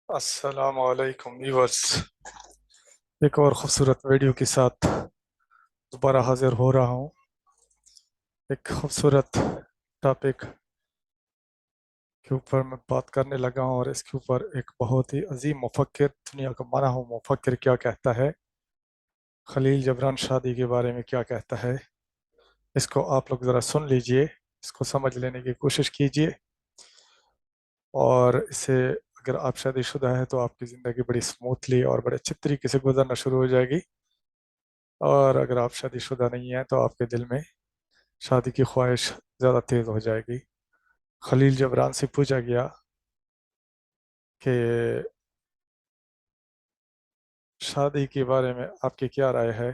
अस्सलाम वालेकुम व्यूअर्स। एक और खूबसूरत वीडियो के साथ दोबारा हाजिर हो रहा हूँ। एक खूबसूरत टॉपिक के ऊपर मैं बात करने लगा हूँ और इसके ऊपर एक बहुत ही अजीम मुफक्किर, दुनिया का माना हुआ मुफक्किर क्या कहता है, खलील जबरान शादी के बारे में क्या कहता है। इसको आप लोग ज़रा सुन लीजिए, इसको समझ लेने की कोशिश कीजिए और इसे अगर आप शादीशुदा हैं तो आपकी ज़िंदगी बड़ी स्मूथली और बड़े अच्छे तरीके से गुजरना शुरू हो जाएगी। और अगर आप शादीशुदा नहीं हैं तो आपके दिल में शादी की ख्वाहिश ज़्यादा तेज़ हो जाएगी। खलील जबरान से पूछा गया कि शादी के बारे में आपकी क्या राय है,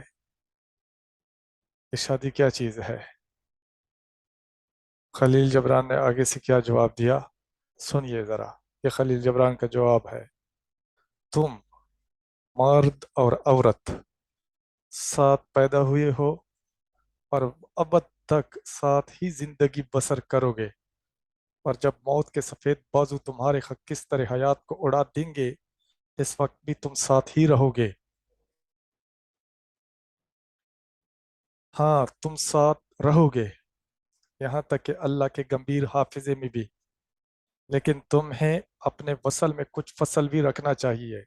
कि शादी क्या चीज़ है। खलील जबरान ने आगे से क्या जवाब दिया, सुनिए ज़रा। ये खलील जबरान का जवाब है, तुम मर्द और औरत साथ पैदा हुए हो और अब तक साथ ही जिंदगी बसर करोगे, और जब मौत के सफ़ेद बाजू तुम्हारे किस तरह हयात को उड़ा देंगे, इस वक्त भी तुम साथ ही रहोगे। हाँ, तुम साथ रहोगे, यहाँ तक कि अल्लाह के गंभीर हाफिजे में भी। लेकिन तुम्हें अपने वसल में कुछ फसल भी रखना चाहिए,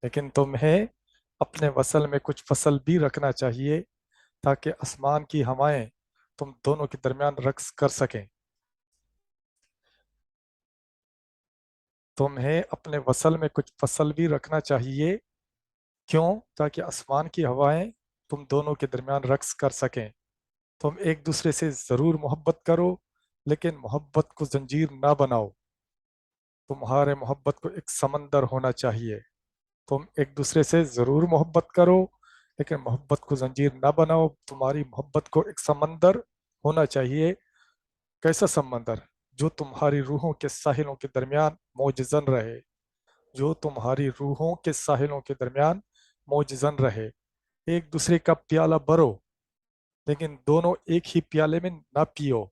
लेकिन तुम्हें अपने वसल में कुछ फसल भी रखना चाहिए, ताकि आसमान की हवाएं तुम दोनों के दरमियान रक्स कर सकें। तुम्हें अपने वसल में कुछ फसल भी रखना चाहिए, क्यों? ताकि आसमान की हवाएं तुम दोनों के दरमियान रक्स कर सकें। तुम एक दूसरे से ज़रूर मोहब्बत करो, लेकिन मोहब्बत को जंजीर ना बनाओ। तुम्हारे मोहब्बत को एक समंदर होना चाहिए। तुम एक दूसरे से ज़रूर मोहब्बत करो, लेकिन मोहब्बत को जंजीर ना बनाओ। तुम्हारी मोहब्बत को एक समंदर होना चाहिए। कैसा समंदर? जो तुम्हारी रूहों के साहिलों के दरमियान मौजज़न रहे, जो तुम्हारी रूहों के साहिलों के दरमियान मौजज़न रहे। एक दूसरे का प्याला भरो, लेकिन दोनों एक ही प्याले में ना पियो।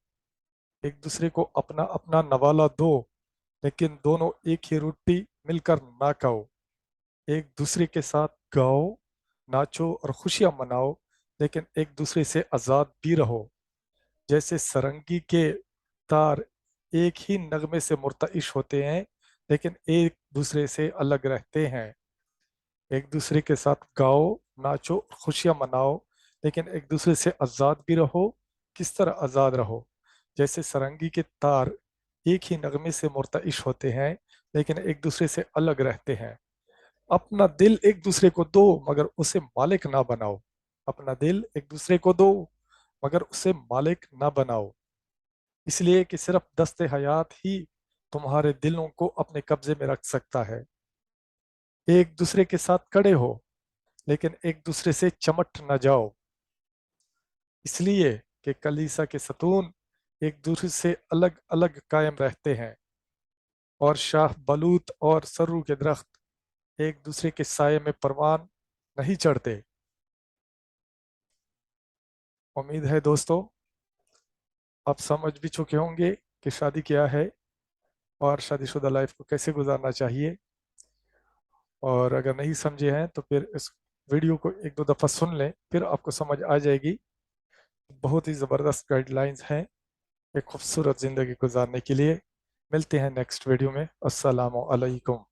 एक दूसरे को अपना अपना नवाला दो, लेकिन दोनों एक ही रोटी मिलकर ना खाओ। एक दूसरे के साथ गाओ, नाचो और खुशियां मनाओ, लेकिन एक दूसरे से आज़ाद भी रहो। जैसे सरंगी के तार एक ही नगमे से मुर्तइश होते हैं, लेकिन एक दूसरे से अलग रहते हैं। एक दूसरे के साथ गाओ, नाचो, खुशियां मनाओ, लेकिन एक दूसरे से आज़ाद भी रहो। किस तरह आज़ाद रहो? जैसे सरंगी के तार एक ही नगमे से मुर्तइश होते हैं, लेकिन एक दूसरे से अलग रहते हैं। अपना दिल एक दूसरे को दो, मगर उसे मालिक ना बनाओ। अपना दिल एक दूसरे को दो, मगर उसे मालिक ना बनाओ। इसलिए कि सिर्फ दस्ते हयात ही तुम्हारे दिलों को अपने कब्जे में रख सकता है। एक दूसरे के साथ खड़े हो, लेकिन एक दूसरे से चमट न जाओ। इसलिए कि कलीसा के सतून एक दूसरे से अलग अलग कायम रहते हैं, और शाह बलूत और सररू के दरख्त एक दूसरे के साये में परवान नहीं चढ़ते। उम्मीद है दोस्तों आप समझ भी चुके होंगे कि शादी क्या है और शादीशुदा लाइफ को कैसे गुजारना चाहिए। और अगर नहीं समझे हैं तो फिर इस वीडियो को एक दो दफ़ा सुन लें, फिर आपको समझ आ जाएगी। बहुत ही ज़बरदस्त गाइडलाइंस हैं एक खूबसूरत ज़िंदगी गुजारने के लिए। मिलते हैं नेक्स्ट वीडियो में। अस्सलामु अलैकुम।